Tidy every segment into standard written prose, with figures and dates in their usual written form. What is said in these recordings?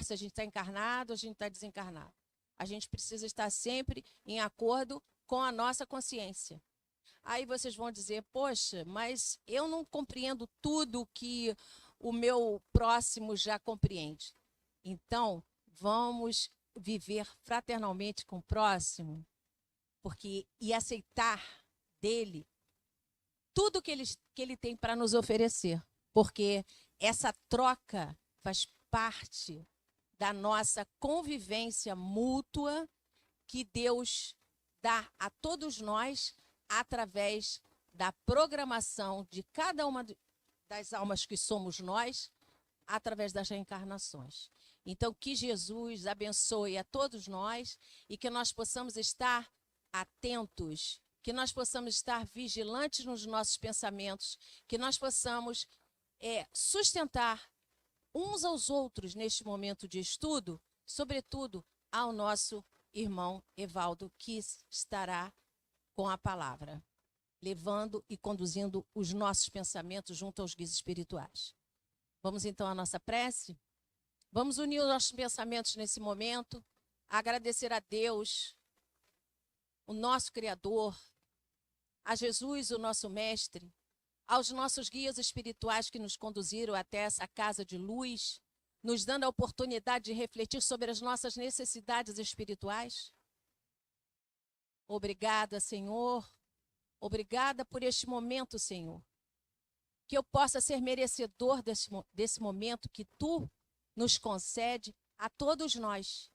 se a gente está encarnado ou a gente está desencarnado. A gente precisa estar sempre em acordo com a nossa consciência. Aí vocês vão dizer, poxa, mas eu não compreendo tudo que o meu próximo já compreende. Então, vamos viver fraternalmente com o próximo, e aceitar dele tudo que ele tem para nos oferecer, porque essa troca faz parte da nossa convivência mútua que Deus dá a todos nós através da programação de cada uma das almas que somos nós, através das reencarnações. Então, que Jesus abençoe a todos nós e que nós possamos estar atentos, que nós possamos estar vigilantes nos nossos pensamentos, que nós possamos sustentar uns aos outros neste momento de estudo, sobretudo ao nosso irmão Evaldo, que estará com a palavra, levando e conduzindo os nossos pensamentos junto aos guias espirituais. Vamos então à nossa prece? Vamos unir os nossos pensamentos nesse momento, agradecer a Deus, o nosso Criador, a Jesus, o nosso Mestre, aos nossos guias espirituais que nos conduziram até essa casa de luz, nos dando a oportunidade de refletir sobre as nossas necessidades espirituais. Obrigada, Senhor. Obrigada por este momento, Senhor. Que eu possa ser merecedor desse momento que Tu nos concede a todos nós,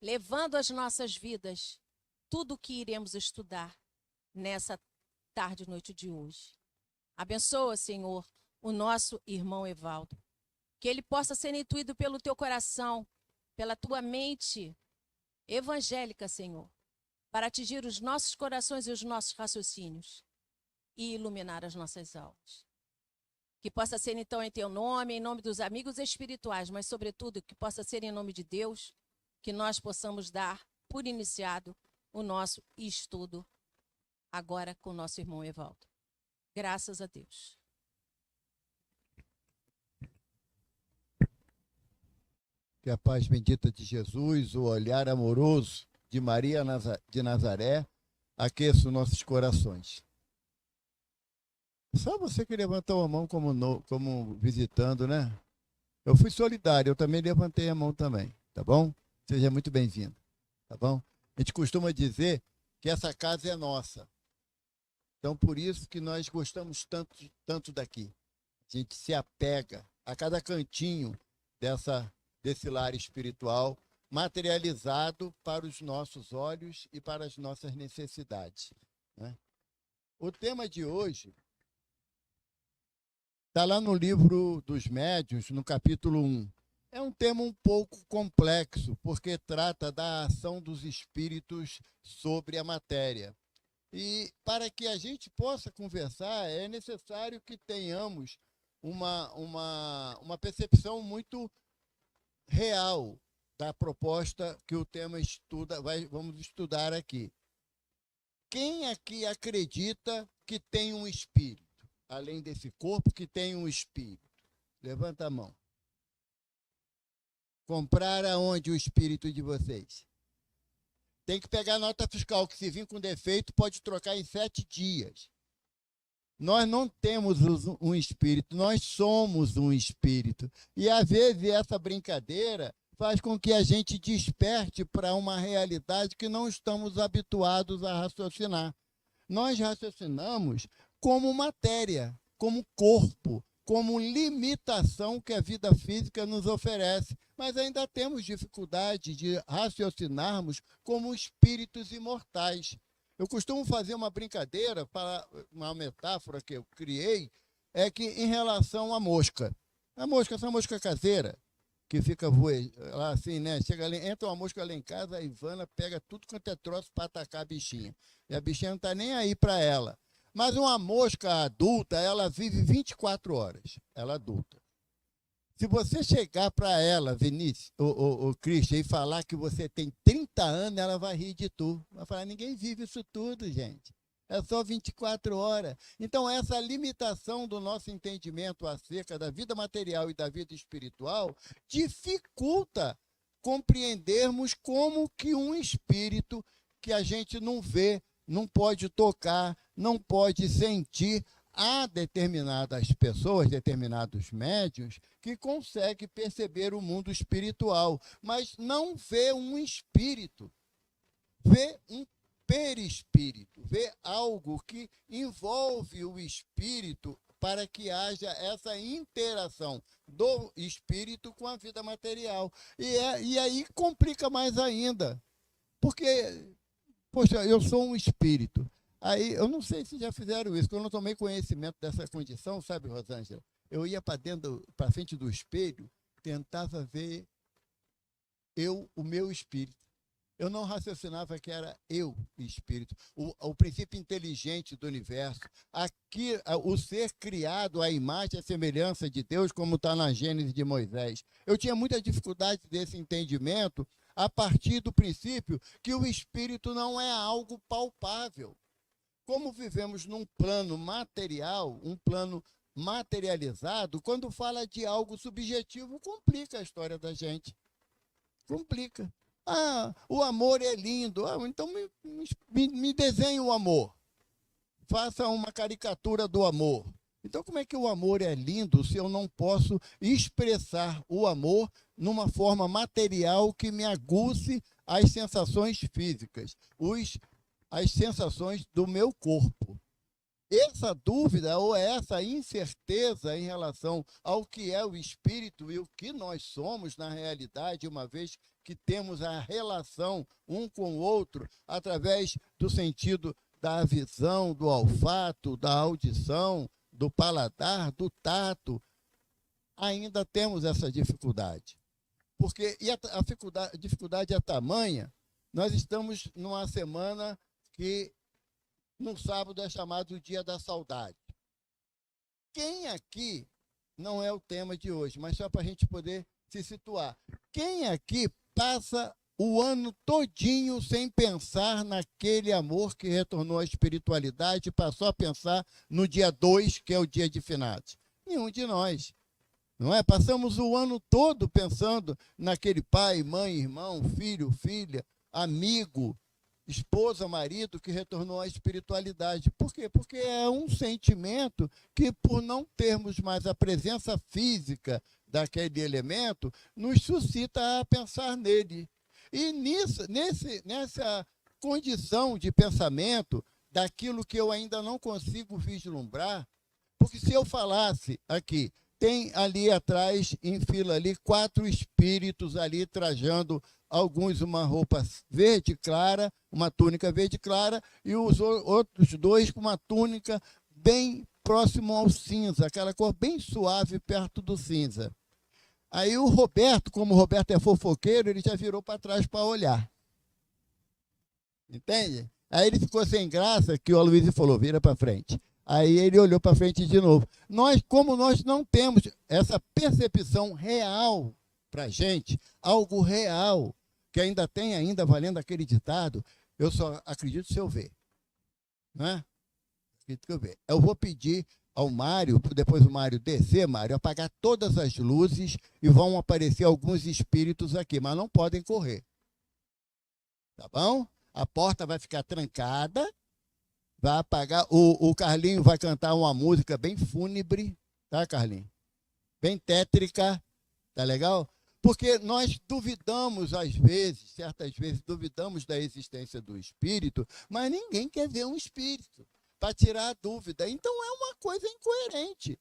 levando às nossas vidas tudo o que iremos estudar nessa tarde e noite de hoje. Abençoa, Senhor, o nosso irmão Evaldo. Que ele possa ser intuído pelo Teu coração, pela Tua mente evangélica, Senhor, para atingir os nossos corações e os nossos raciocínios e iluminar as nossas almas. Que possa ser, então, em Teu nome, em nome dos amigos espirituais, mas, sobretudo, que possa ser em nome de Deus, que nós possamos dar por iniciado o nosso estudo agora com o nosso irmão Evaldo. Graças a Deus. Que a paz bendita de Jesus, o olhar amoroso de Maria de Nazaré, aqueça os nossos corações. Só você que levantou a mão como visitando, né? Eu fui solidário, eu também levantei a mão também, tá bom? Seja muito bem-vindo, tá bom? A gente costuma dizer que essa casa é nossa. Então, por isso que nós gostamos tanto daqui. A gente se apega a cada cantinho desse lar espiritual, materializado para os nossos olhos e para as nossas necessidades, né? O tema de hoje está lá no livro dos Médiuns, no capítulo 1. É um tema um pouco complexo, porque trata da ação dos espíritos sobre a matéria. E para que a gente possa conversar, é necessário que tenhamos uma percepção muito real da proposta que o tema vamos estudar aqui. Quem aqui acredita que tem um espírito? Além desse corpo, que tem um espírito? Levanta a mão. Comprar aonde o espírito de vocês? Tem que pegar a nota fiscal, que se vir com defeito, pode trocar em 7 dias. Nós não temos um espírito, nós somos um espírito. E, às vezes, essa brincadeira faz com que a gente desperte para uma realidade que não estamos habituados a raciocinar. Nós raciocinamos como matéria, como corpo, como limitação que a vida física nos oferece. Mas ainda temos dificuldade de raciocinarmos como espíritos imortais. Eu costumo fazer uma brincadeira, para uma metáfora que eu criei, é que em relação à mosca. A mosca, essa mosca caseira, que fica lá assim, né? Chega ali, entra uma mosca lá em casa, a Ivana pega tudo quanto é troço para atacar a bichinha. E a bichinha não está nem aí para ela. Mas uma mosca adulta, ela vive 24 horas, ela adulta. Se você chegar para ela, Vinícius, o Christian, e falar que você tem 30 anos, ela vai rir de tu. Vai falar, ninguém vive isso tudo, gente. é só 24 horas. Então, essa limitação do nosso entendimento acerca da vida material e da vida espiritual dificulta compreendermos como que um espírito que a gente não vê, não pode tocar, não pode sentir. Há determinadas pessoas, determinados médiuns, que conseguem perceber o mundo espiritual, mas não vê um espírito, vê um perispírito, vê algo que envolve o espírito para que haja essa interação do espírito com a vida material. E aí complica mais ainda, porque, poxa, eu sou um espírito. Aí, eu não sei se já fizeram isso, quando eu não tomei conhecimento dessa condição, sabe, Rosângela? Eu ia para frente do espelho, tentava ver o meu espírito. Eu não raciocinava que era eu, espírito. O princípio inteligente do universo, aqui, o ser criado à imagem e à semelhança de Deus, como está na Gênesis de Moisés. Eu tinha muita dificuldade desse entendimento a partir do princípio que o espírito não é algo palpável. Como vivemos num plano material, um plano materializado, quando fala de algo subjetivo, complica a história da gente. Complica. Ah, o amor é lindo. Ah, então me desenhe o amor. Faça uma caricatura do amor. Então, como é que o amor é lindo se eu não posso expressar o amor numa forma material que me aguce as sensações físicas, as sensações do meu corpo? Essa dúvida ou essa incerteza em relação ao que é o espírito e o que nós somos na realidade, uma vez que temos a relação um com o outro através do sentido da visão, do olfato, da audição, do paladar, do tato, ainda temos essa dificuldade. Porque a dificuldade é tamanha. Nós estamos numa semana que no sábado é chamado o Dia da Saudade. Quem aqui, não é o tema de hoje, mas só para a gente poder se situar, quem aqui passa o ano todinho sem pensar naquele amor que retornou à espiritualidade e passou a pensar no dia 2, que é o dia de finados? Nenhum de nós. Não é? Passamos o ano todo pensando naquele pai, mãe, irmão, filho, filha, amigo, esposa, marido que retornou à espiritualidade. Por quê? Porque é um sentimento que, por não termos mais a presença física daquele elemento, nos suscita a pensar nele. E nessa condição de pensamento, daquilo que eu ainda não consigo vislumbrar, porque se eu falasse aqui, tem ali atrás, em fila ali, 4 espíritos ali trajando alguns uma roupa verde clara, uma túnica verde clara, e os outros 2 com uma túnica bem próximo ao cinza, aquela cor bem suave perto do cinza. Aí o Roberto, como o Roberto é fofoqueiro, ele já virou para trás para olhar. Entende? Aí ele ficou sem graça, que o Aloysio falou, vira para frente. Aí ele olhou para frente de novo. Como nós não temos essa percepção real para a gente, algo real, que ainda tem, valendo aquele ditado, eu só acredito se eu ver. Não é? Acredito que eu ver. Eu vou pedir ao Mário, depois o Mário descer, Mário, apagar todas as luzes e vão aparecer alguns espíritos aqui, mas não podem correr. Tá bom? A porta vai ficar trancada, vai apagar, o Carlinho vai cantar uma música bem fúnebre, tá, Carlinho? Bem tétrica, tá legal? Porque nós duvidamos, às vezes, certas vezes, duvidamos da existência do espírito, mas ninguém quer ver um espírito para tirar a dúvida. Então é uma coisa incoerente.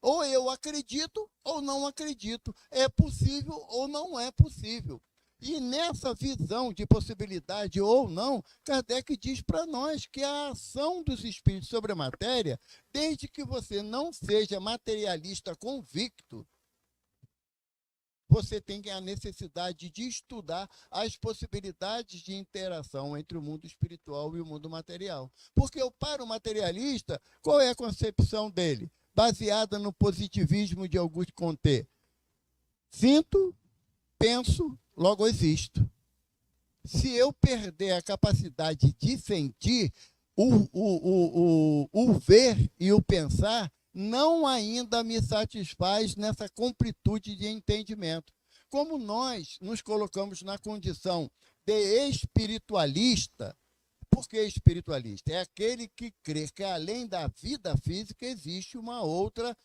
Ou eu acredito ou não acredito. É possível ou não é possível. E nessa visão de possibilidade ou não, Kardec diz para nós que a ação dos espíritos sobre a matéria, desde que você não seja materialista convicto, você tem a necessidade de estudar as possibilidades de interação entre o mundo espiritual e o mundo material. Porque para o materialista, qual é a concepção dele? Baseada no positivismo de Auguste Comte. Sinto, penso, logo existo. Se eu perder a capacidade de sentir, o ver e o pensar não ainda me satisfaz nessa completude de entendimento. Como nós nos colocamos na condição de espiritualista, por que espiritualista? É aquele que crê que além da vida física existe uma outra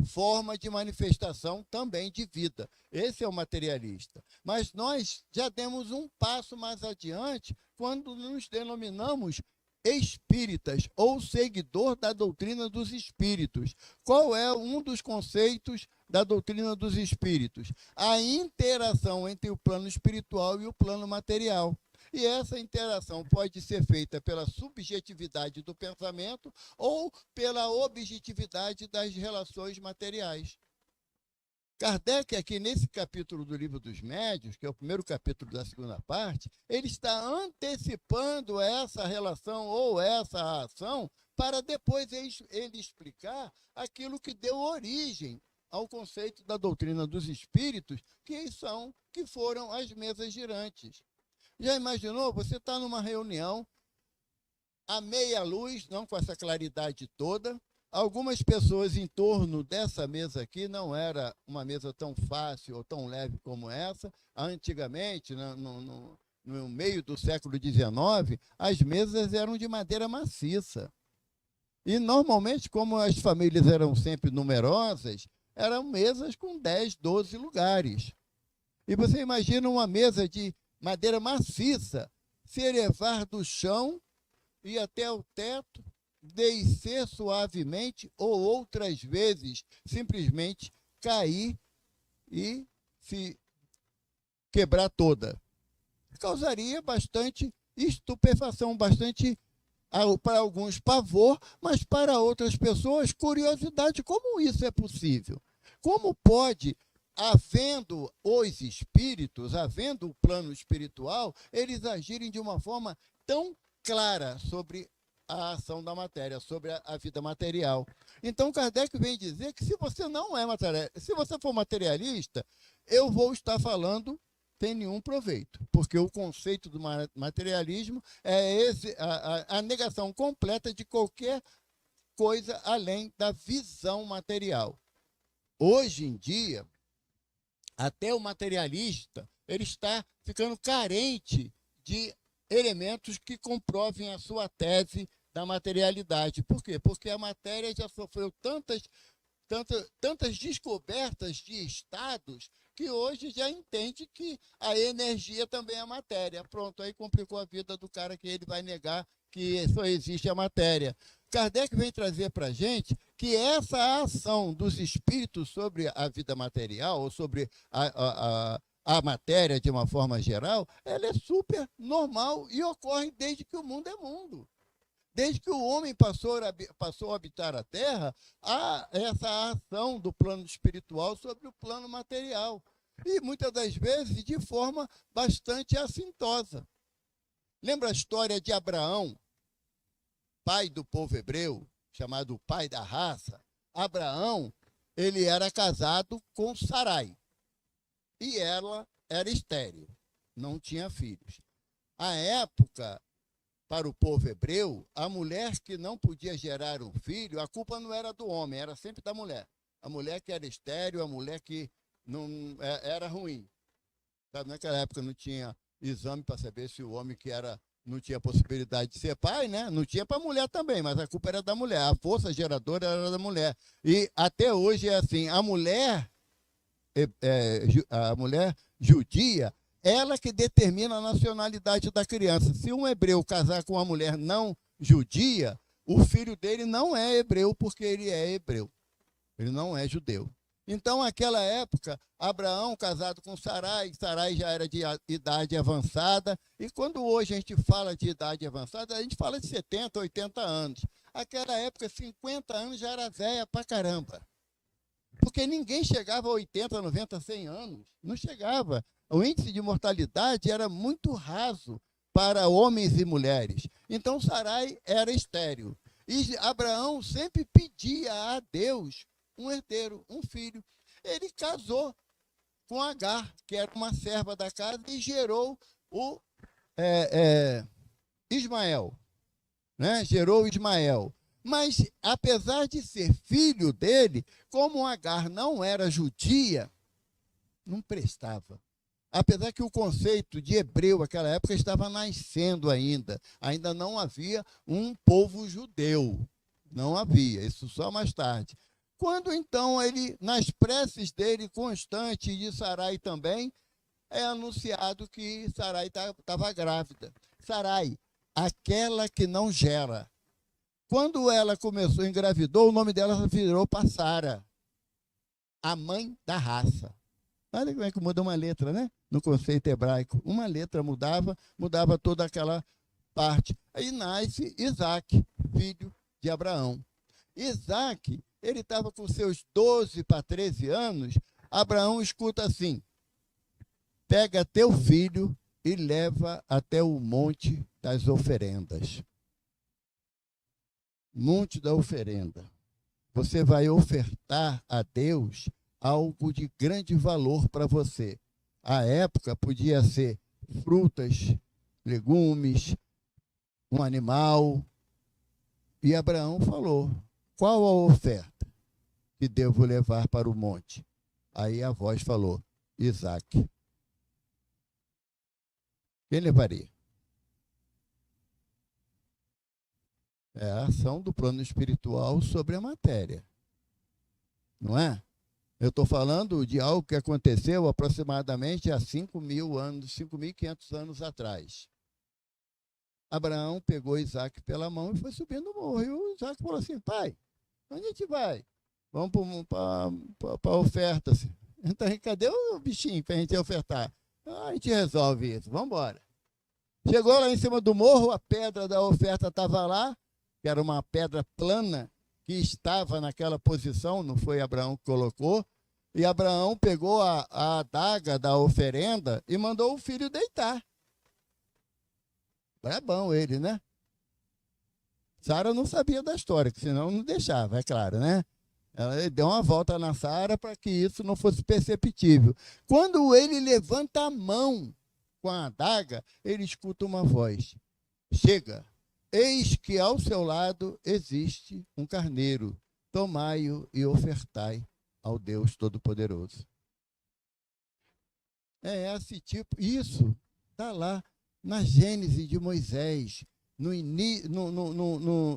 forma de manifestação também de vida. Esse é o materialista. Mas nós já demos um passo mais adiante quando nos denominamos espíritas ou seguidor da doutrina dos espíritos. Qual é um dos conceitos da doutrina dos espíritos? A interação entre o plano espiritual e o plano material. E essa interação pode ser feita pela subjetividade do pensamento ou pela objetividade das relações materiais. Kardec, aqui nesse capítulo do Livro dos Médiuns, que é o primeiro capítulo da segunda parte, ele está antecipando essa relação ou essa ação para depois ele explicar aquilo que deu origem ao conceito da doutrina dos espíritos, que foram as mesas girantes. Já imaginou? Você está numa reunião, à meia luz, não com essa claridade toda. Algumas pessoas em torno dessa mesa aqui, não era uma mesa tão fácil ou tão leve como essa. Antigamente, no meio do século XIX, as mesas eram de madeira maciça. E, normalmente, como as famílias eram sempre numerosas, eram mesas com 10, 12 lugares. E você imagina uma mesa de madeira maciça se elevar do chão e até o teto, descer suavemente ou outras vezes simplesmente cair e se quebrar toda. Causaria bastante estupefação, bastante, para alguns, pavor, mas para outras pessoas, curiosidade. Como isso é possível? Como pode, havendo os espíritos, havendo o plano espiritual, eles agirem de uma forma tão clara sobre a ação da matéria, sobre a vida material? Então, Kardec vem dizer que se você não é materialista, se você for materialista, eu vou estar falando sem nenhum proveito, porque o conceito do materialismo é a negação completa de qualquer coisa além da visão material. Hoje em dia, até o materialista ele está ficando carente de elementos que comprovem a sua tese da materialidade. Por quê? Porque a matéria já sofreu tantas descobertas de estados que hoje já entende que a energia também é matéria. Pronto, aí complicou a vida do cara, que ele vai negar que só existe a matéria. Kardec vem trazer para a gente que essa ação dos espíritos sobre a vida material, ou sobre a matéria de uma forma geral, ela é super normal e ocorre desde que o mundo é mundo. Desde que o homem passou a habitar a Terra, há essa ação do plano espiritual sobre o plano material. E muitas das vezes de forma bastante assintosa. Lembra a história de Abraão, pai do povo hebreu, chamado pai da raça? Abraão, ele era casado com Sarai. E ela era estéril, não tinha filhos. À época, para o povo hebreu, a mulher que não podia gerar um filho, a culpa não era do homem, era sempre da mulher. A mulher que era estéril, a mulher que não era ruim. Sabe, naquela época não tinha exame para saber se o homem não tinha possibilidade de ser pai, né? Não tinha para a mulher também, mas a culpa era da mulher. A força geradora era da mulher. E até hoje é assim, a mulher judia, ela que determina a nacionalidade da criança. Se um hebreu casar com uma mulher não judia, o filho dele não é hebreu, porque ele é hebreu. Ele não é judeu. Então, naquela época, Abraão casado com Sarai, Sarai já era de idade avançada, e quando hoje a gente fala de idade avançada, a gente fala de 70, 80 anos. Naquela época, 50 anos já era velha pra caramba. Porque ninguém chegava a 80, 90, 100 anos. Não chegava. O índice de mortalidade era muito raso para homens e mulheres. Então, Sarai era estéril. E Abraão sempre pedia a Deus um herdeiro, um filho. Ele casou com Agar, que era uma serva da casa, e gerou o Ismael. né? Gerou Ismael. Mas, apesar de ser filho dele, como Agar não era judia, não prestava. Apesar que o conceito de hebreu naquela época estava nascendo ainda não havia um povo judeu, não havia, isso só mais tarde. Quando então ele, nas preces dele constante e de Sarai também, é anunciado que Sarai estava grávida. Sarai, aquela que não gera. Quando ela engravidou, o nome dela virou para Sara, a mãe da raça. Olha como é que muda uma letra, né? No conceito hebraico. Uma letra mudava toda aquela parte. Aí nasce Isaac, filho de Abraão. Isaac, ele estava com seus 12 para 13 anos. Abraão escuta assim: pega teu filho e leva até o monte das oferendas. Monte da oferenda. Você vai ofertar a Deus algo de grande valor para você. À época podia ser frutas, legumes, um animal. E Abraão falou: qual a oferta que devo levar para o monte? Aí a voz falou: Isaac. Quem levaria? É a ação do plano espiritual sobre a matéria. Não é? Eu estou falando de algo que aconteceu aproximadamente há 5.000 anos, 5.500 anos atrás. Abraão pegou Isaac pela mão e foi subindo o morro. E o Isaac falou assim: pai, onde a gente vai? Vamos para a oferta. Então, cadê o bichinho para a gente ofertar? A gente resolve isso, vamos embora. Chegou lá em cima do morro, a pedra da oferta estava lá, que era uma pedra plana, que estava naquela posição, não foi Abraão que colocou, e Abraão pegou a adaga da oferenda e mandou o filho deitar. Brabão ele, né? Sara não sabia da história, que senão não deixava, é claro, né? Ela deu uma volta na Sara para que isso não fosse perceptível. Quando ele levanta a mão com a adaga, ele escuta uma voz: chega, eis que ao seu lado existe um carneiro, tomai-o e ofertai ao Deus Todo-Poderoso. É esse tipo, isso está lá na Gênese de Moisés,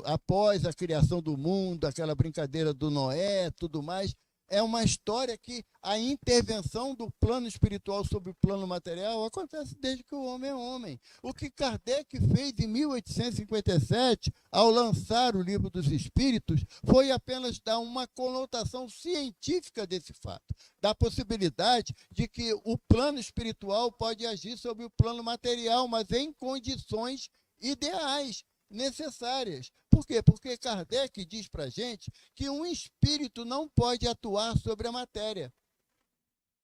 após a criação do mundo, aquela brincadeira do Noé, tudo mais. É uma história que a intervenção do plano espiritual sobre o plano material acontece desde que o homem é homem. O que Kardec fez em 1857, ao lançar o Livro dos Espíritos, foi apenas dar uma conotação científica desse fato, da possibilidade de que o plano espiritual pode agir sobre o plano material, mas em condições ideais, necessárias. Por quê? Porque Kardec diz para a gente que um espírito não pode atuar sobre a matéria.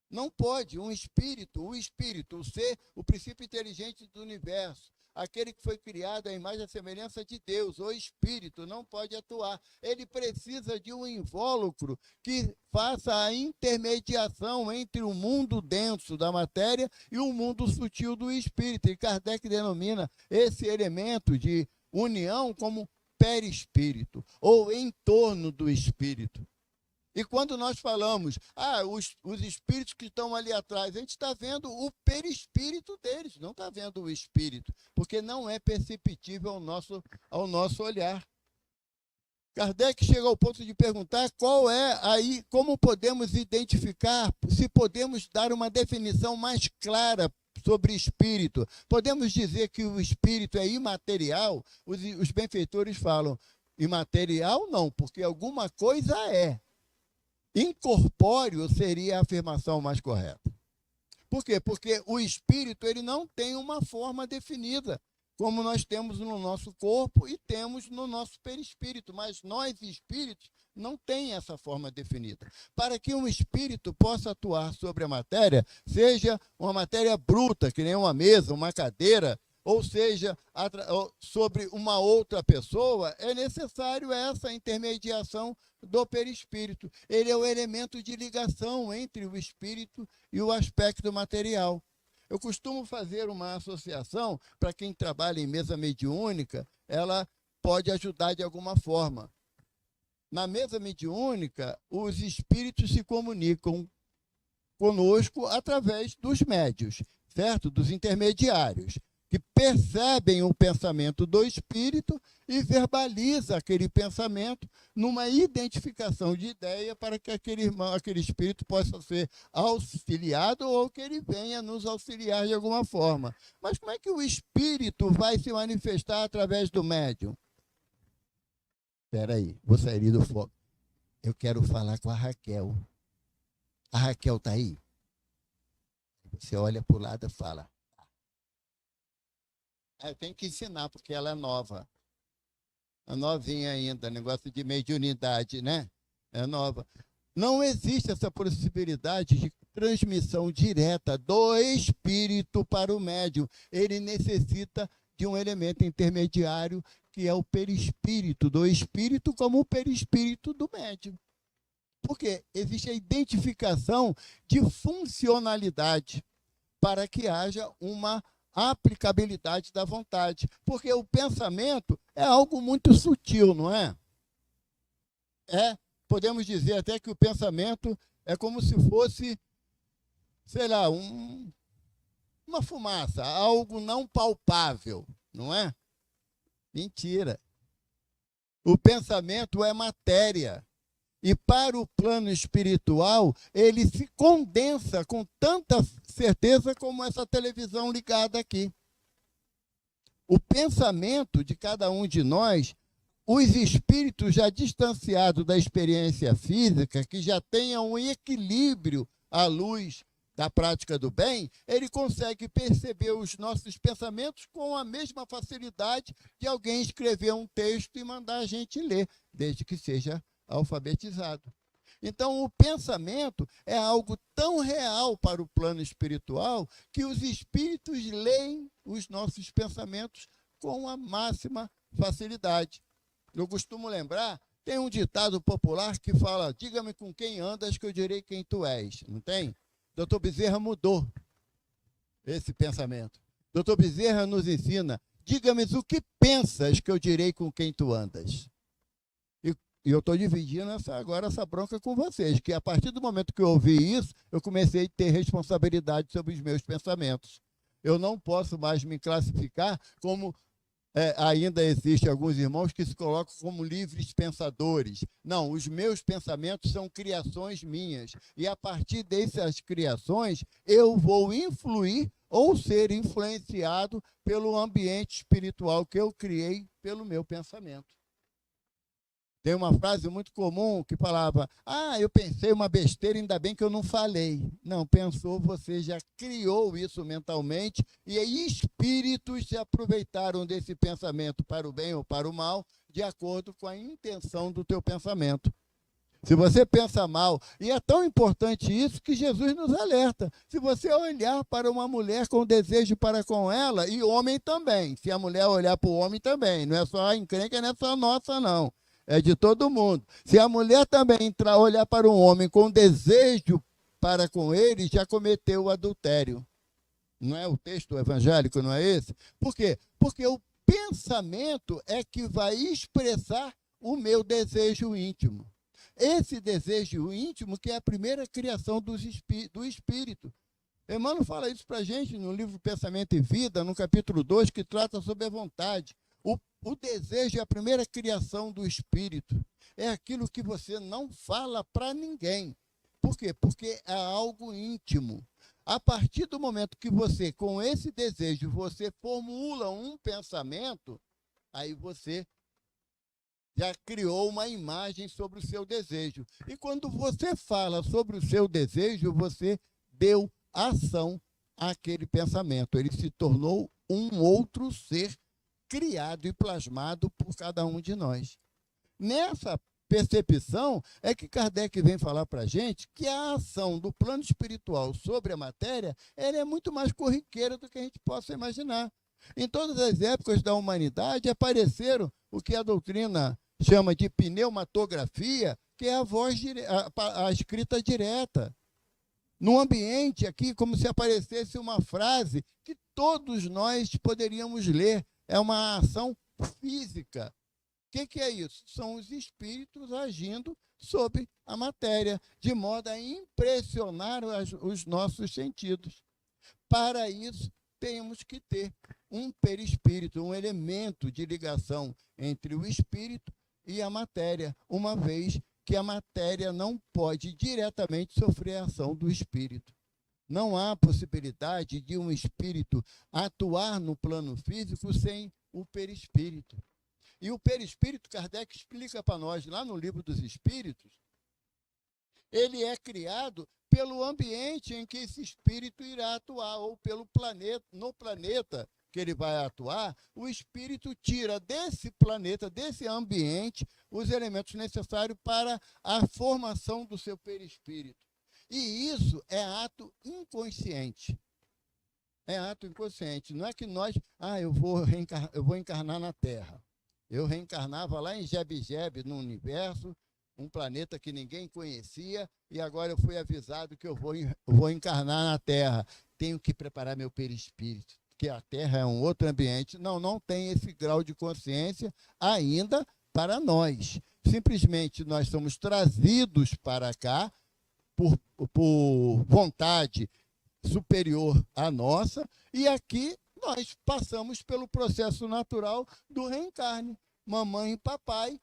Não pode. O espírito, o ser, o princípio inteligente do universo, aquele que foi criado à imagem e semelhança de Deus, o espírito, não pode atuar. Ele precisa de um invólucro que faça a intermediação entre o mundo denso da matéria e o mundo sutil do espírito. E Kardec denomina esse elemento de união como perispírito, ou em torno do espírito. E quando nós falamos, os espíritos que estão ali atrás, a gente está vendo o perispírito deles, não está vendo o espírito, porque não é perceptível ao nosso olhar. Kardec chega ao ponto de perguntar qual é aí, como podemos identificar, se podemos dar uma definição mais clara sobre espírito. Podemos dizer que o espírito é imaterial? Os benfeitores falam, imaterial não, porque alguma coisa é. Incorpóreo seria a afirmação mais correta. Por quê? Porque o espírito ele não tem uma forma definida, como nós temos no nosso corpo e temos no nosso perispírito, mas nós, espíritos, não tem essa forma definida. Para que um espírito possa atuar sobre a matéria, seja uma matéria bruta, que nem uma mesa, uma cadeira, ou seja, sobre uma outra pessoa, é necessário essa intermediação do perispírito. Ele é o elemento de ligação entre o espírito e o aspecto material. Eu costumo fazer uma associação, para quem trabalha em mesa mediúnica, ela pode ajudar de alguma forma. Na mesa mediúnica, os espíritos se comunicam conosco através dos médios, certo? Dos intermediários, que percebem o pensamento do espírito e verbaliza aquele pensamento numa identificação de ideia para que aquele espírito possa ser auxiliado ou que ele venha nos auxiliar de alguma forma. Mas como é que o espírito vai se manifestar através do médium? Espera aí, vou sair do foco. Eu quero falar com a Raquel. A Raquel está aí? Você olha para o lado e fala. Eu tenho que ensinar, porque ela é nova. É novinha ainda, negócio de mediunidade, né? É nova. Não existe essa possibilidade de transmissão direta do espírito para o médium. Ele necessita de um elemento intermediário, que é o perispírito do espírito, como o perispírito do médium. Porque existe a identificação de funcionalidade para que haja uma aplicabilidade da vontade. Porque o pensamento é algo muito sutil, não é? Podemos dizer até que o pensamento é como se fosse, sei lá, uma fumaça, algo não palpável, não é? Mentira. O pensamento é matéria. E para o plano espiritual, ele se condensa com tanta certeza como essa televisão ligada aqui. O pensamento de cada um de nós, os espíritos já distanciados da experiência física, que já tenham um equilíbrio à luz da prática do bem, ele consegue perceber os nossos pensamentos com a mesma facilidade de alguém escrever um texto e mandar a gente ler, desde que seja alfabetizado. Então, o pensamento é algo tão real para o plano espiritual que os espíritos leem os nossos pensamentos com a máxima facilidade. Eu costumo lembrar, tem um ditado popular que fala: diga-me com quem andas que eu direi quem tu és. Não tem? Dr. Bezerra mudou esse pensamento. Dr. Bezerra nos ensina: diga-me o que pensas que eu direi com quem tu andas. E eu estou dividindo agora essa bronca com vocês, que a partir do momento que eu ouvi isso, eu comecei a ter responsabilidade sobre os meus pensamentos. Eu não posso mais me classificar como... ainda existem alguns irmãos que se colocam como livres pensadores. Não, os meus pensamentos são criações minhas. E a partir dessas criações, eu vou influir ou ser influenciado pelo ambiente espiritual que eu criei pelo meu pensamento. Tem uma frase muito comum que falava: eu pensei uma besteira, ainda bem que eu não falei. Não, pensou, você já criou isso mentalmente, e aí espíritos se aproveitaram desse pensamento para o bem ou para o mal, de acordo com a intenção do teu pensamento. Se você pensa mal, e é tão importante isso que Jesus nos alerta: se você olhar para uma mulher com desejo para com ela, e homem também, se a mulher olhar para o homem também, não é só a encrenca, não é só nossa, não. É de todo mundo. Se a mulher também olhar para um homem com desejo para com ele, já cometeu o adultério. Não é o texto evangélico, não é esse? Por quê? Porque o pensamento é que vai expressar o meu desejo íntimo. Esse desejo íntimo que é a primeira criação do espírito. Emmanuel fala isso para a gente no livro Pensamento e Vida, no capítulo 2, que trata sobre a vontade. O desejo é a primeira criação do espírito. É aquilo que você não fala para ninguém. Por quê? Porque é algo íntimo. A partir do momento que você, com esse desejo, você formula um pensamento, aí você já criou uma imagem sobre o seu desejo. E quando você fala sobre o seu desejo, você deu ação àquele pensamento. Ele se tornou um outro ser criado e plasmado por cada um de nós. Nessa percepção é que Kardec vem falar para a gente que a ação do plano espiritual sobre a matéria, ela é muito mais corriqueira do que a gente possa imaginar. Em todas as épocas da humanidade apareceram o que a doutrina chama de pneumatografia, que é a voz, a escrita direta. No ambiente aqui, como se aparecesse uma frase que todos nós poderíamos ler. É uma ação física que é isso? São os espíritos agindo sobre a matéria, de modo a impressionar os nossos sentidos. Para isso, temos que ter um perispírito, um elemento de ligação entre o espírito e a matéria, uma vez que a matéria não pode diretamente sofrer a ação do espírito. Não há possibilidade de um espírito atuar no plano físico sem o perispírito. E o perispírito, Kardec explica para nós, lá no Livro dos Espíritos, ele é criado pelo ambiente em que esse espírito irá atuar, ou pelo planeta, no planeta que ele vai atuar, o espírito tira desse planeta, desse ambiente, os elementos necessários para a formação do seu perispírito. E isso é ato inconsciente. É ato inconsciente. Não é que nós, eu vou encarnar na Terra. Eu reencarnava lá em Jebijebe, no universo, um planeta que ninguém conhecia, e agora eu fui avisado que eu vou encarnar na Terra. Tenho que preparar meu perispírito, porque a Terra é um outro ambiente. Não tem esse grau de consciência ainda para nós. Simplesmente nós somos trazidos para cá por vontade superior à nossa, e aqui nós passamos pelo processo natural do reencarne. Mamãe e papai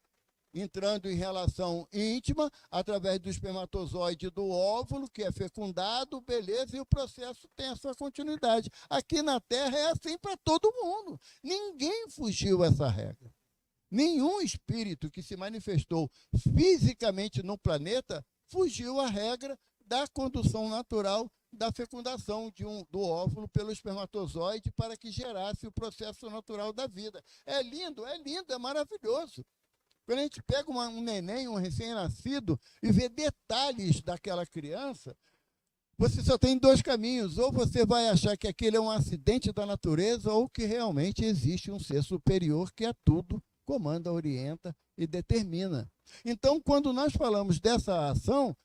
entrando em relação íntima através do espermatozoide do óvulo, que é fecundado, beleza, e o processo tem a sua continuidade. Aqui na Terra é assim para todo mundo. Ninguém fugiu essa regra. Nenhum espírito que se manifestou fisicamente no planeta fugiu à regra da condução natural da fecundação do óvulo pelo espermatozoide para que gerasse o processo natural da vida. É lindo, é maravilhoso. Quando a gente pega um neném, um recém-nascido, e vê detalhes daquela criança, você só tem dois caminhos. Ou você vai achar que aquele é um acidente da natureza, ou que realmente existe um ser superior que a tudo comanda, orienta e determina. Então, quando nós falamos dessa ação,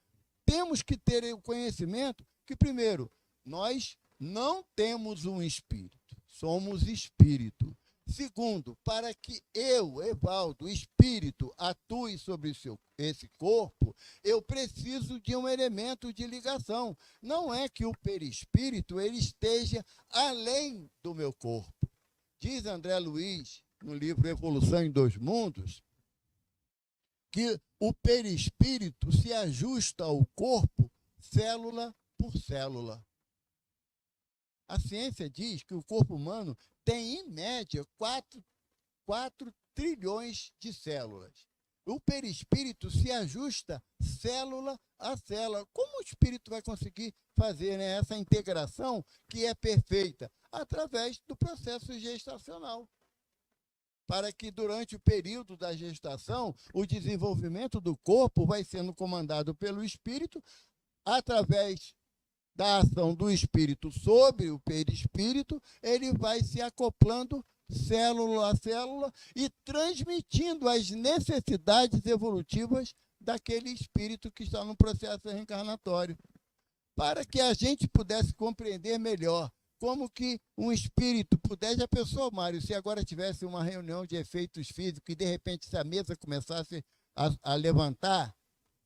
temos que ter o conhecimento que, primeiro, nós não temos um espírito, somos espírito. Segundo, para que eu, Evaldo, espírito, atue sobre esse corpo, eu preciso de um elemento de ligação. Não é que o perispírito ele esteja além do meu corpo. Diz André Luiz, no livro Evolução em Dois Mundos, que o perispírito se ajusta ao corpo célula por célula. A ciência diz que o corpo humano tem, em média, 4 trilhões de células. O perispírito se ajusta célula a célula. Como o espírito vai conseguir fazer, né, essa integração que é perfeita? Através do processo gestacional. Para que durante o período da gestação, o desenvolvimento do corpo vai sendo comandado pelo espírito, através da ação do espírito sobre o perispírito, ele vai se acoplando célula a célula e transmitindo as necessidades evolutivas daquele espírito que está no processo reencarnatório. Para que a gente pudesse compreender melhor como que um espírito pudesse, a pessoa, Mário, se agora tivesse uma reunião de efeitos físicos e de repente se a mesa começasse a levantar,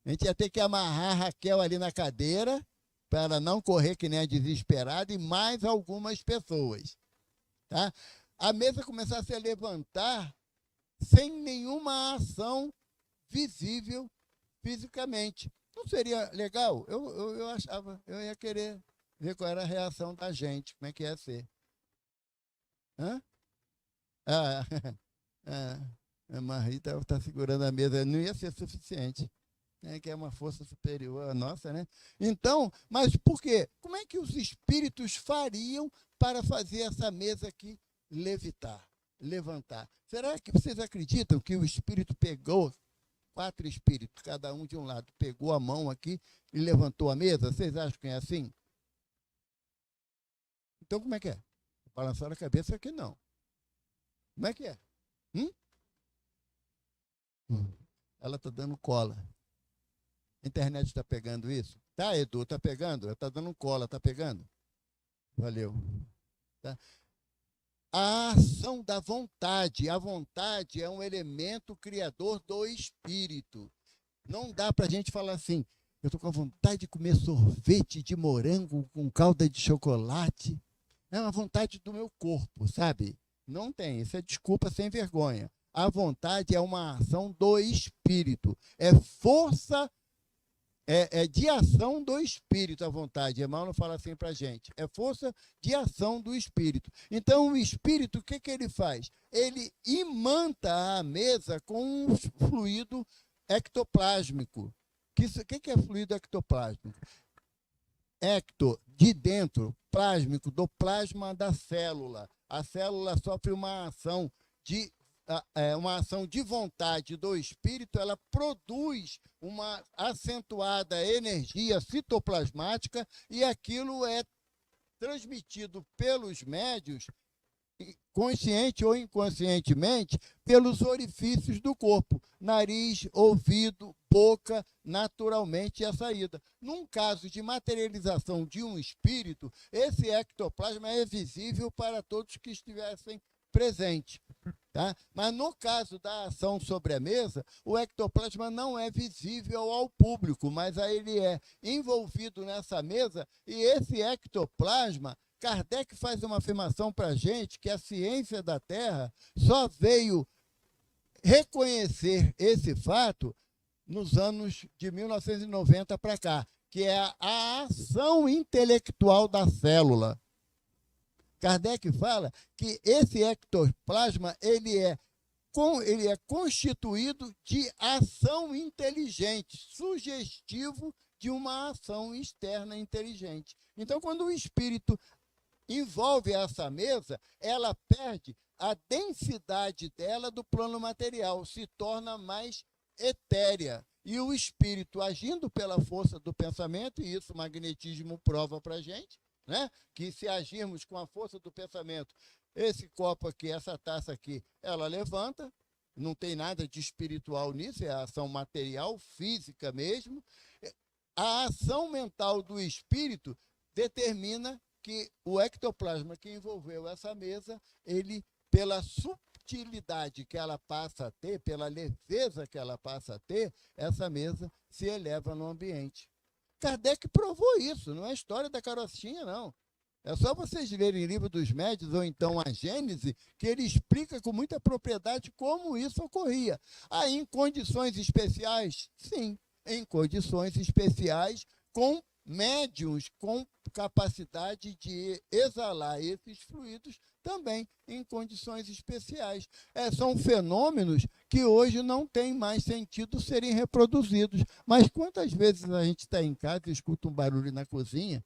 a gente ia ter que amarrar a Raquel ali na cadeira para ela não correr que nem a desesperada e mais algumas pessoas. Tá? A mesa começasse a levantar sem nenhuma ação visível fisicamente. Não seria legal? Eu achava, eu ia querer ver qual era a reação da gente, como é que ia ser. Hã? A Marita está segurando a mesa, não ia ser suficiente. Que é uma força superior à nossa, né? Então, mas por quê? Como é que os espíritos fariam para fazer essa mesa aqui levitar, levantar? Será que vocês acreditam que o espírito pegou, 4 espíritos, cada um de um lado, pegou a mão aqui e levantou a mesa? Vocês acham que é assim? Então, como é que é? Balançaram a cabeça aqui, não. Como é que é? Ela está dando cola. A internet está pegando isso? Tá, Edu, está pegando? Está dando cola, está pegando? Valeu. Tá? a ação da vontade. A vontade é um elemento criador do espírito. Não dá para a gente falar assim, eu estou com a vontade de comer sorvete de morango com calda de chocolate. É uma vontade do meu corpo, sabe? Não tem, isso é desculpa sem vergonha. A vontade é uma ação do espírito. É força, de ação do espírito a vontade. Emmanuel fala assim para a gente. É força de ação do espírito. Então, o espírito, o que ele faz? Ele imanta a mesa com um fluido ectoplásmico. O que é fluido ectoplásmico? Ecto, de dentro, plásmico, do plasma da célula. A célula sofre uma ação de vontade do espírito, ela produz uma acentuada energia citoplasmática e aquilo é transmitido pelos médios, consciente ou inconscientemente, pelos orifícios do corpo, nariz, ouvido, boca, naturalmente é a saída. Num caso de materialização de um espírito, esse ectoplasma é visível para todos que estivessem presentes. Tá? Mas no caso da ação sobre a mesa, o ectoplasma não é visível ao público, mas aí ele é envolvido nessa mesa e esse ectoplasma, Kardec faz uma afirmação para a gente que a ciência da Terra só veio reconhecer esse fato nos anos de 1990 para cá, que é a ação intelectual da célula. Kardec fala que esse ectoplasma ele é constituído de ação inteligente, sugestivo de uma ação externa inteligente. Então, quando o espírito envolve essa mesa, ela perde a densidade dela do plano material, se torna mais etérea. E o espírito, agindo pela força do pensamento, e isso o magnetismo prova para a gente, né? Que se agirmos com a força do pensamento, esse copo aqui, essa taça aqui, ela levanta, não tem nada de espiritual nisso, é a ação material, física mesmo. A ação mental do espírito determina que o ectoplasma que envolveu essa mesa, ele, pela subtilidade que ela passa a ter, pela leveza que ela passa a ter, essa mesa se eleva no ambiente. Kardec provou isso, não é história da carochinha, não. É só vocês lerem o Livro dos Médiuns ou então a Gênese, que ele explica com muita propriedade como isso ocorria. Aí, em condições especiais, sim, em condições especiais, com médiuns com capacidade de exalar esses fluidos também em condições especiais. São fenômenos que hoje não tem mais sentido serem reproduzidos. Mas quantas vezes a gente está em casa e escuta um barulho na cozinha,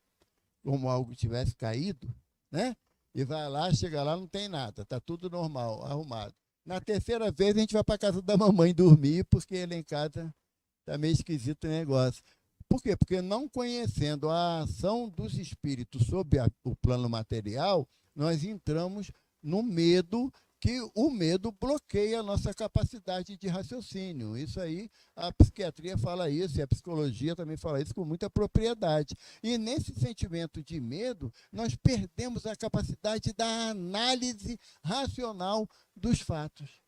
como algo tivesse caído, né? E vai lá, chega lá, não tem nada, está tudo normal, arrumado. Na terceira vez a gente vai para a casa da mamãe dormir, porque ele em casa está meio esquisito o negócio. Por quê? Porque não conhecendo a ação dos espíritos sobre o plano material, nós entramos no medo, que o medo bloqueia a nossa capacidade de raciocínio. Isso aí, a psiquiatria fala isso, e a psicologia também fala isso com muita propriedade. E nesse sentimento de medo, nós perdemos a capacidade da análise racional dos fatos.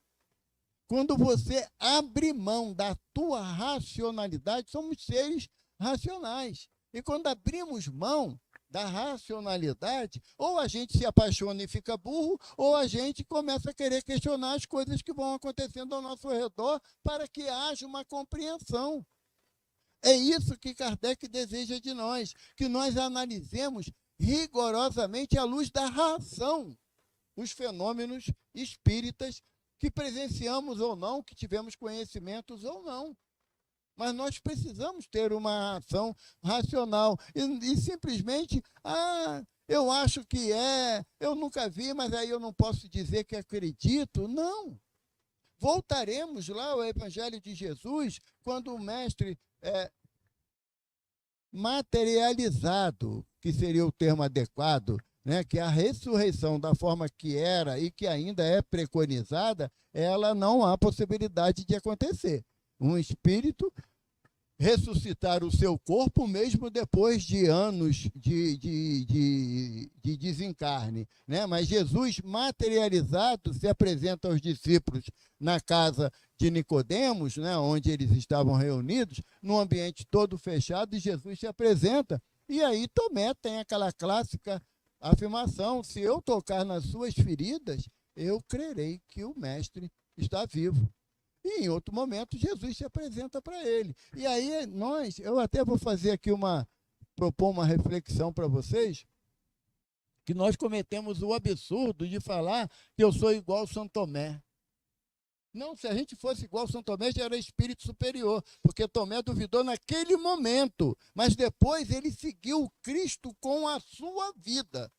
Quando você abre mão da tua racionalidade, somos seres racionais. E quando abrimos mão da racionalidade, ou a gente se apaixona e fica burro, ou a gente começa a querer questionar as coisas que vão acontecendo ao nosso redor para que haja uma compreensão. É isso que Kardec deseja de nós, que nós analisemos rigorosamente à luz da razão os fenômenos espíritas que presenciamos ou não, que tivemos conhecimentos ou não. Mas nós precisamos ter uma ação racional. E simplesmente, eu acho que eu nunca vi, mas aí eu não posso dizer que acredito. Não. Voltaremos lá ao Evangelho de Jesus, quando o Mestre materializado, que seria o termo adequado, né, que a ressurreição da forma que era e que ainda é preconizada, ela não há possibilidade de acontecer. Um espírito ressuscitar o seu corpo mesmo depois de anos de desencarne, né? Mas Jesus materializado se apresenta aos discípulos na casa de Nicodemos, né? Onde eles estavam reunidos, num ambiente todo fechado, e Jesus se apresenta. E aí Tomé tem aquela clássica afirmação: se eu tocar nas suas feridas, eu crerei que o mestre está vivo. E em outro momento, Jesus se apresenta para ele. E aí eu até vou fazer aqui propor uma reflexão para vocês, que nós cometemos o absurdo de falar que eu sou igual São Tomé. Não, se a gente fosse igual São Tomé, já era espírito superior, porque Tomé duvidou naquele momento, mas depois ele seguiu Cristo com a sua vida.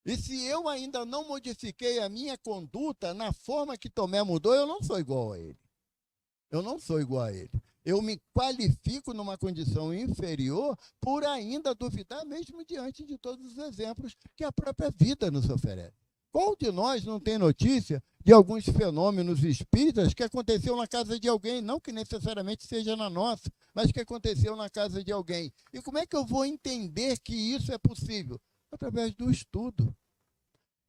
E se eu ainda não modifiquei a minha conduta na forma que Tomé mudou, eu não sou igual a ele. Eu não sou igual a ele. Eu me qualifico numa condição inferior por ainda duvidar, mesmo diante de todos os exemplos que a própria vida nos oferece. Qual de nós não tem notícia de alguns fenômenos espíritas que aconteceu na casa de alguém, não que necessariamente seja na nossa, mas que aconteceu na casa de alguém? E como é que eu vou entender que isso é possível? Através do estudo.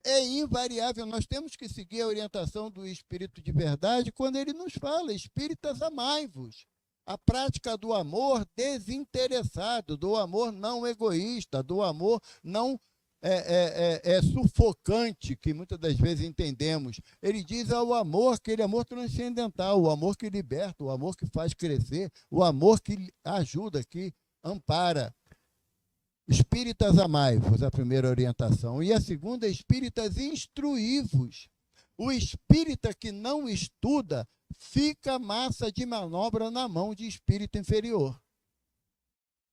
É invariável, nós temos que seguir a orientação do Espírito de Verdade quando ele nos fala: espíritas, amai-vos. A prática do amor desinteressado, do amor não egoísta, do amor não sufocante, que muitas das vezes entendemos. Ele diz ao amor, aquele amor transcendental, o amor que liberta, o amor que faz crescer, o amor que ajuda, que ampara. Espíritas, amai-vos, a primeira orientação. E a segunda, espíritas, instruí-vos. O espírita que não estuda fica massa de manobra na mão de espírito inferior.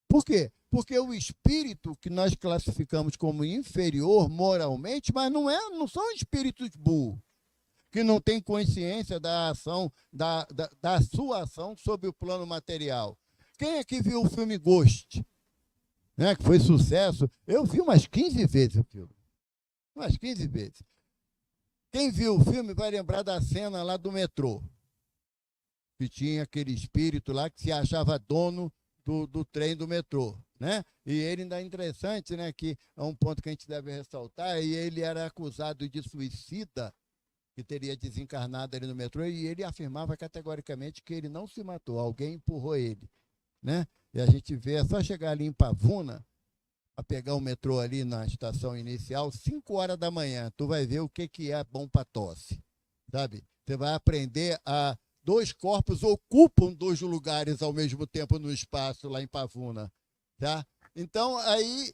Por quê? Porque o espírito que nós classificamos como inferior moralmente, mas não são espíritos burros, que não têm consciência da ação, da sua ação sobre o plano material. Quem aqui viu o filme Ghost? Né, que foi sucesso? Eu vi umas 15 vezes o filme. Umas 15 vezes. Quem viu o filme vai lembrar da cena lá do metrô, que tinha aquele espírito lá que se achava dono do trem do metrô, né? E ele ainda é interessante, né, que é um ponto que a gente deve ressaltar, e ele era acusado de suicida, que teria desencarnado ali no metrô, e ele afirmava categoricamente que ele não se matou, alguém empurrou ele, né? E a gente vê, é só chegar ali em Pavuna, a pegar o metrô ali na estação inicial, 5 horas da manhã, tu vai ver o que é bom para tosse, sabe? Você vai aprender a... 2 corpos ocupam 2 lugares ao mesmo tempo no espaço lá em Pavuna, tá? Então, aí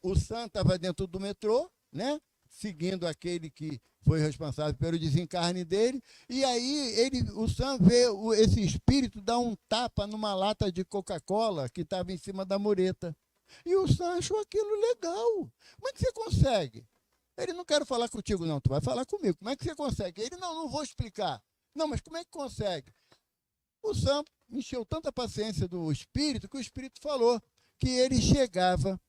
o Sam estava dentro do metrô, né? Seguindo aquele que foi responsável pelo desencarne dele, e aí o Sam vê esse espírito dar um tapa numa lata de Coca-Cola que estava em cima da mureta. E o Sam achou aquilo legal. Como é que você consegue? Ele: não quero falar contigo, não, tu vai falar comigo. Como é que você consegue? Ele: não vou explicar. Não, mas como é que consegue? O Sam encheu tanta paciência do espírito que o espírito falou que ele chegava,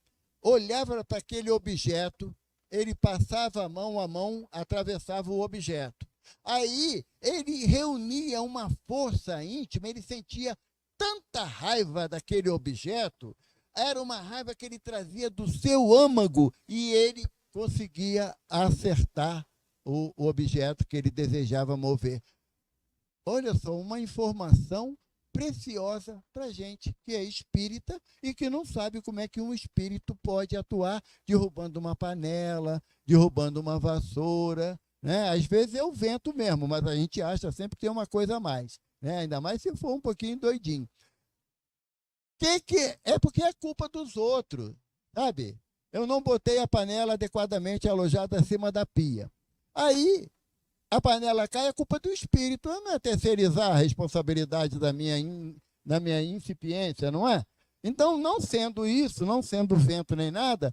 olhava para aquele objeto, ele passava a mão, atravessava o objeto. Aí ele reunia uma força íntima, ele sentia tanta raiva daquele objeto, era uma raiva que ele trazia do seu âmago, e ele conseguia acertar o objeto que ele desejava mover. Olha só, uma informação preciosa para a gente que é espírita e que não sabe como é que um espírito pode atuar derrubando uma panela, derrubando uma vassoura, né? Às vezes é o vento mesmo, mas a gente acha sempre que tem uma coisa a mais, né? Ainda mais se for um pouquinho doidinho. É porque é culpa dos outros, sabe? Eu não botei a panela adequadamente alojada acima da pia. Aí a panela cai, é culpa do espírito. Não é terceirizar a responsabilidade da minha incipiência, não é? Então, não sendo isso, não sendo vento nem nada,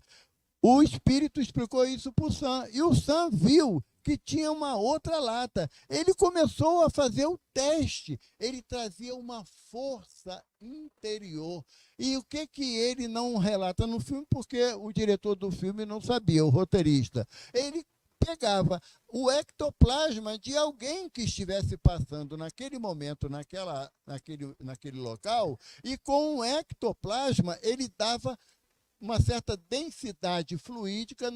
o espírito explicou isso para o Sam. E o Sam viu que tinha uma outra lata. Ele começou a fazer o teste. Ele trazia uma força interior. E o que ele não relata no filme? Porque o diretor do filme não sabia, o roteirista. Ele pegava o ectoplasma de alguém que estivesse passando naquele momento, naquele local, e com o ectoplasma ele dava uma certa densidade fluídica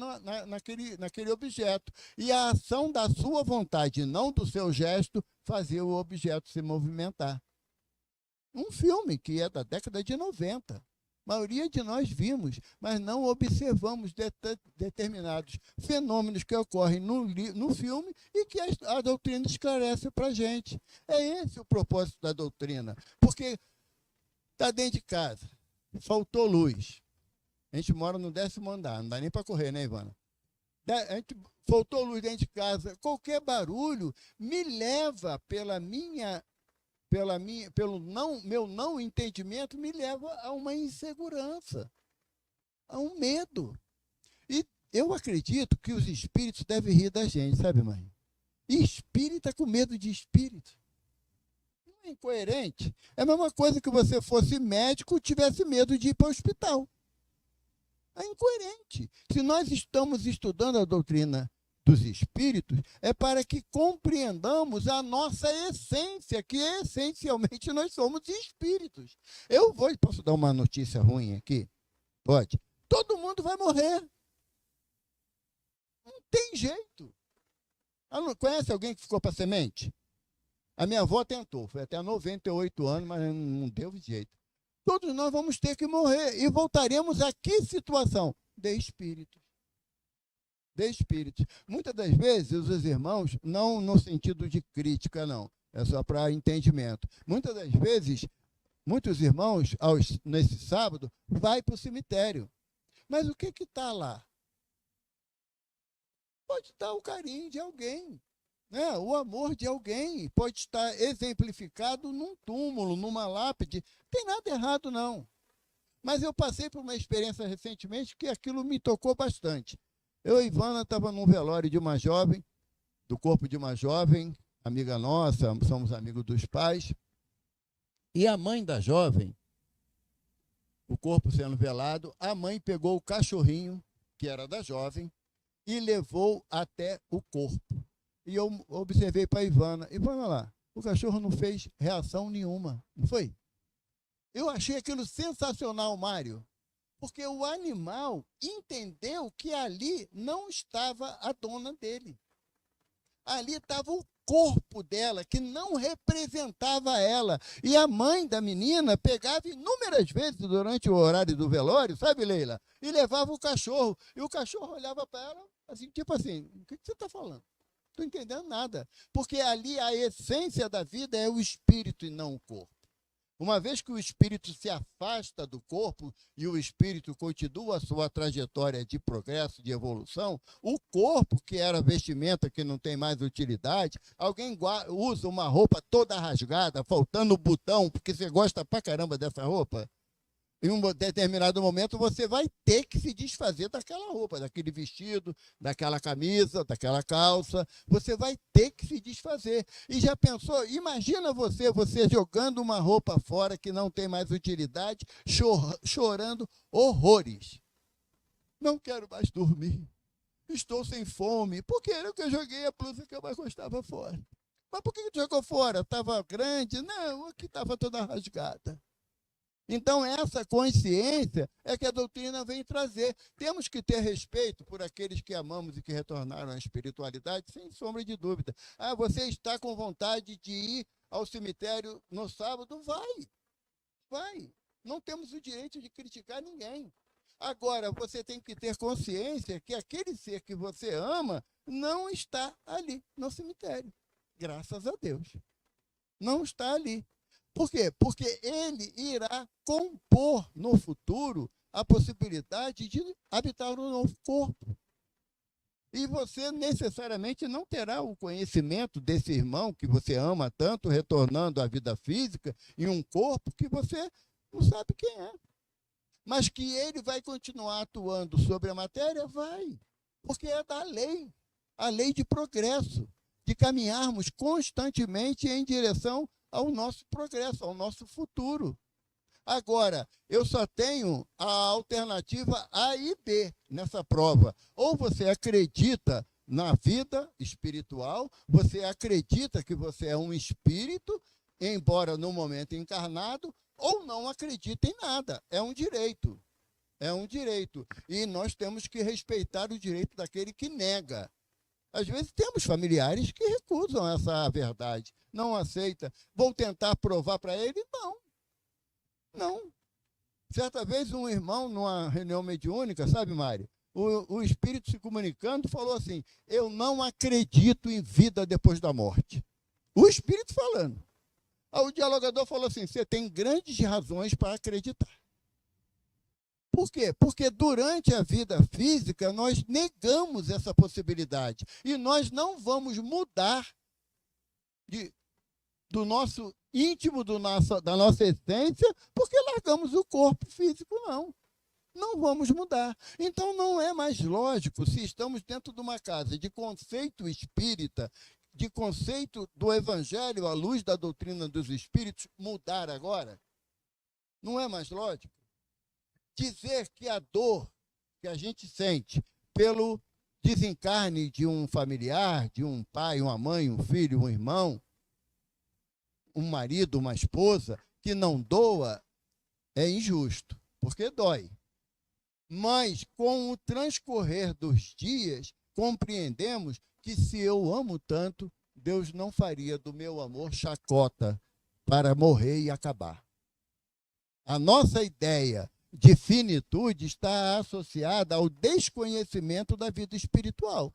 naquele objeto. E a ação da sua vontade, não do seu gesto, fazia o objeto se movimentar. Um filme que é da década de 90. A maioria de nós vimos, mas não observamos determinados fenômenos que ocorrem no filme e que a doutrina esclarece para a gente. É esse o propósito da doutrina. Porque está dentro de casa, faltou luz. A gente mora no 10º andar, não dá nem para correr, né, Ivana? Faltou luz dentro de casa. Qualquer barulho me leva meu não entendimento, me leva a uma insegurança, a um medo. E eu acredito que os espíritos devem rir da gente, sabe, mãe? E espírita com medo de espírito. Não é incoerente. É a mesma coisa que você fosse médico e tivesse medo de ir para o hospital. É incoerente. Se nós estamos estudando a doutrina dos espíritos, é para que compreendamos a nossa essência, que essencialmente nós somos espíritos. Posso dar uma notícia ruim aqui? Pode. Todo mundo vai morrer. Não tem jeito. Conhece alguém que ficou para semente? A minha avó tentou, foi até 98 anos, mas não deu jeito. Todos nós vamos ter que morrer e voltaremos a que situação? De espíritos. De espíritos. Muitas das vezes, os irmãos, não no sentido de crítica, não, é só para entendimento. Muitas das vezes, muitos irmãos, nesse sábado, vai para o cemitério. Mas o que está lá? Pode estar o carinho de alguém, né? O amor de alguém, pode estar exemplificado num túmulo, numa lápide. Não tem nada errado, não. Mas eu passei por uma experiência recentemente que aquilo me tocou bastante. Eu e Ivana estava num velório de uma jovem, do corpo de uma jovem, amiga nossa, somos amigos dos pais. E a mãe da jovem, o corpo sendo velado, a mãe pegou o cachorrinho, que era da jovem, e levou até o corpo. E eu observei para a Ivana, Ivana lá, o cachorro não fez reação nenhuma, não foi? Eu achei aquilo sensacional, Mário. Porque o animal entendeu que ali não estava a dona dele. Ali estava o corpo dela, que não representava ela. E a mãe da menina pegava inúmeras vezes durante o horário do velório, sabe, Leila? E levava o cachorro. E o cachorro olhava para ela, assim, tipo assim, o que você está falando? Não estou entendendo nada. Porque ali a essência da vida é o espírito e não o corpo. Uma vez que o espírito se afasta do corpo e o espírito continua a sua trajetória de progresso, de evolução, o corpo, que era vestimenta que não tem mais utilidade, alguém usa uma roupa toda rasgada, faltando botão, porque você gosta pra caramba dessa roupa, em um determinado momento você vai ter que se desfazer daquela roupa, daquele vestido, daquela camisa, daquela calça. Você vai ter que se desfazer. E já pensou? Imagina você jogando uma roupa fora que não tem mais utilidade, chorando horrores. Não quero mais dormir. Estou sem fome. Por que era que eu joguei a blusa que eu mais gostava fora? Mas por que tu jogou fora? Estava grande? Não, aqui estava toda rasgada. Então, essa consciência é que a doutrina vem trazer. Temos que ter respeito por aqueles que amamos e que retornaram à espiritualidade, sem sombra de dúvida. Ah, você está com vontade de ir ao cemitério no sábado? Vai. Não temos o direito de criticar ninguém. Agora, você tem que ter consciência que aquele ser que você ama não está ali no cemitério. Graças a Deus. Não está ali. Por quê? Porque ele irá compor no futuro a possibilidade de habitar um novo corpo. E você necessariamente não terá o conhecimento desse irmão que você ama tanto, retornando à vida física, em um corpo que você não sabe quem é. Mas que ele vai continuar atuando sobre a matéria? Vai. Porque é da lei. A lei de progresso, de caminharmos constantemente em direção ao nosso progresso, ao nosso futuro. Agora, eu só tenho a alternativa A e B nessa prova. Ou você acredita na vida espiritual, você acredita que você é um espírito, embora no momento encarnado, ou não acredita em nada. É um direito. É um direito. E nós temos que respeitar o direito daquele que nega. Às vezes temos familiares que recusam essa verdade, não aceita. Vou tentar provar para ele? Não. Não. Certa vez um irmão, numa reunião mediúnica, sabe, Mário? O espírito se comunicando falou assim: eu não acredito em vida depois da morte. O espírito falando. Aí o dialogador falou assim: você tem grandes razões para acreditar. Por quê? Porque durante a vida física nós negamos essa possibilidade. E nós não vamos mudar do nosso íntimo, da nossa essência, porque largamos o corpo físico, não. Não vamos mudar. Então não é mais lógico, se estamos dentro de uma casa de conceito espírita, de conceito do evangelho à luz da doutrina dos espíritos, mudar agora. Não é mais lógico. Dizer que a dor que a gente sente pelo desencarne de um familiar, de um pai, uma mãe, um filho, um irmão, um marido, uma esposa, que não doa, é injusto, porque dói. Mas, com o transcorrer dos dias, compreendemos que se eu amo tanto, Deus não faria do meu amor chacota para morrer e acabar. A nossa ideia de finitude está associada ao desconhecimento da vida espiritual.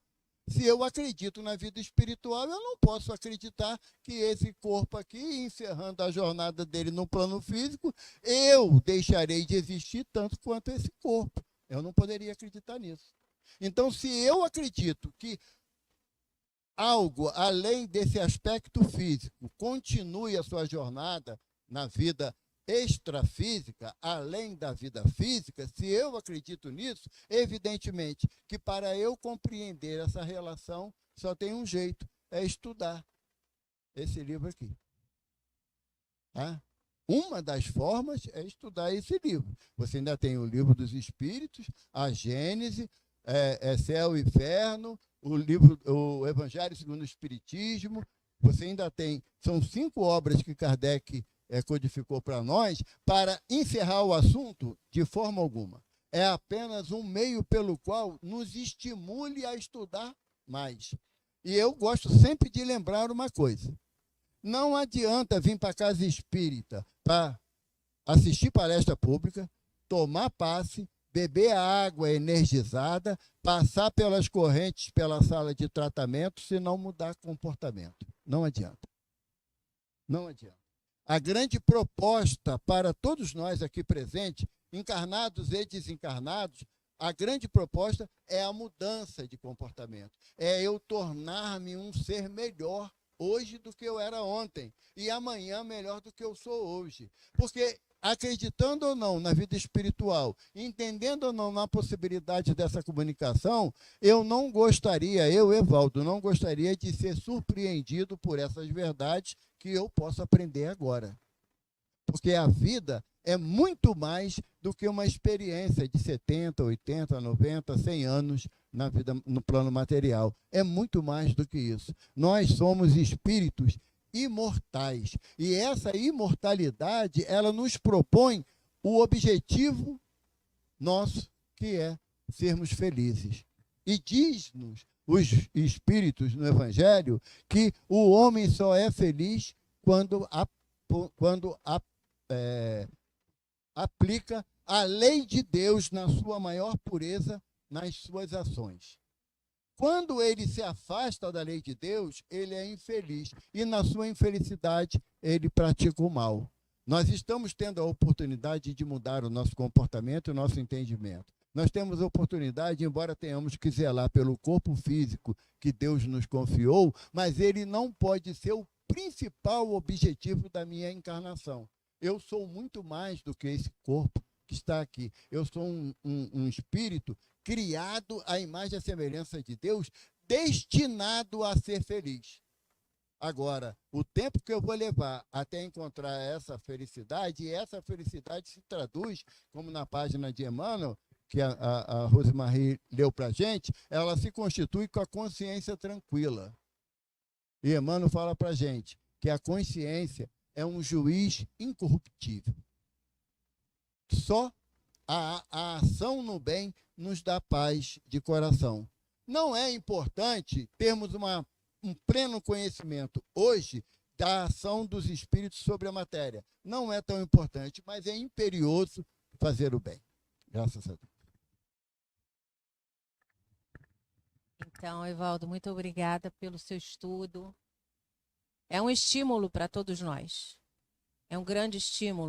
Se eu acredito na vida espiritual, eu não posso acreditar que esse corpo aqui, encerrando a jornada dele no plano físico, eu deixarei de existir tanto quanto esse corpo. Eu não poderia acreditar nisso. Então, se eu acredito que algo além desse aspecto físico continue a sua jornada na vida extrafísica, além da vida física, se eu acredito nisso, evidentemente que para eu compreender essa relação, só tem um jeito, é estudar esse livro aqui. Tá? Uma das formas é estudar esse livro. Você ainda tem o Livro dos Espíritos, a Gênese, Céu e Inferno, o Evangelho segundo o Espiritismo. Você ainda tem, são 5 obras que Kardec codificou para nós, para encerrar o assunto de forma alguma. É apenas um meio pelo qual nos estimule a estudar mais. E eu gosto sempre de lembrar uma coisa. Não adianta vir para a casa espírita para assistir palestra pública, tomar passe, beber a água energizada, passar pelas correntes, pela sala de tratamento, se não mudar comportamento. Não adianta. Não adianta. A grande proposta para todos nós aqui presentes, encarnados e desencarnados, a grande proposta é a mudança de comportamento. É eu tornar-me um ser melhor hoje do que eu era ontem e amanhã melhor do que eu sou hoje. Porque acreditando ou não na vida espiritual, entendendo ou não na possibilidade dessa comunicação, eu, Evaldo, não gostaria de ser surpreendido por essas verdades que eu posso aprender agora. Porque a vida é muito mais do que uma experiência de 70, 80, 90, 100 anos na vida, no plano material. É muito mais do que isso. Nós somos espíritos imortais. E essa imortalidade, ela nos propõe o objetivo nosso, que é sermos felizes. E diz-nos os espíritos no Evangelho que o homem só é feliz quando aplica a lei de Deus na sua maior pureza nas suas ações. Quando ele se afasta da lei de Deus, ele é infeliz. E na sua infelicidade, ele pratica o mal. Nós estamos tendo a oportunidade de mudar o nosso comportamento e o nosso entendimento. Nós temos a oportunidade, embora tenhamos que zelar pelo corpo físico que Deus nos confiou, mas ele não pode ser o principal objetivo da minha encarnação. Eu sou muito mais do que esse corpo que está aqui. Eu sou um espírito criado à imagem e à semelhança de Deus, destinado a ser feliz. Agora, o tempo que eu vou levar até encontrar essa felicidade, e essa felicidade se traduz, como na página de Emmanuel, que a Rosemarie leu para a gente, ela se constitui com a consciência tranquila. E Emmanuel fala para a gente que a consciência é um juiz incorruptível. Só a ação no bem nos dá paz de coração. Não é importante termos um pleno conhecimento hoje da ação dos espíritos sobre a matéria. Não é tão importante, mas é imperioso fazer o bem. Graças a Deus. Então, Evaldo, muito obrigada pelo seu estudo. É um estímulo para todos nós. É um grande estímulo.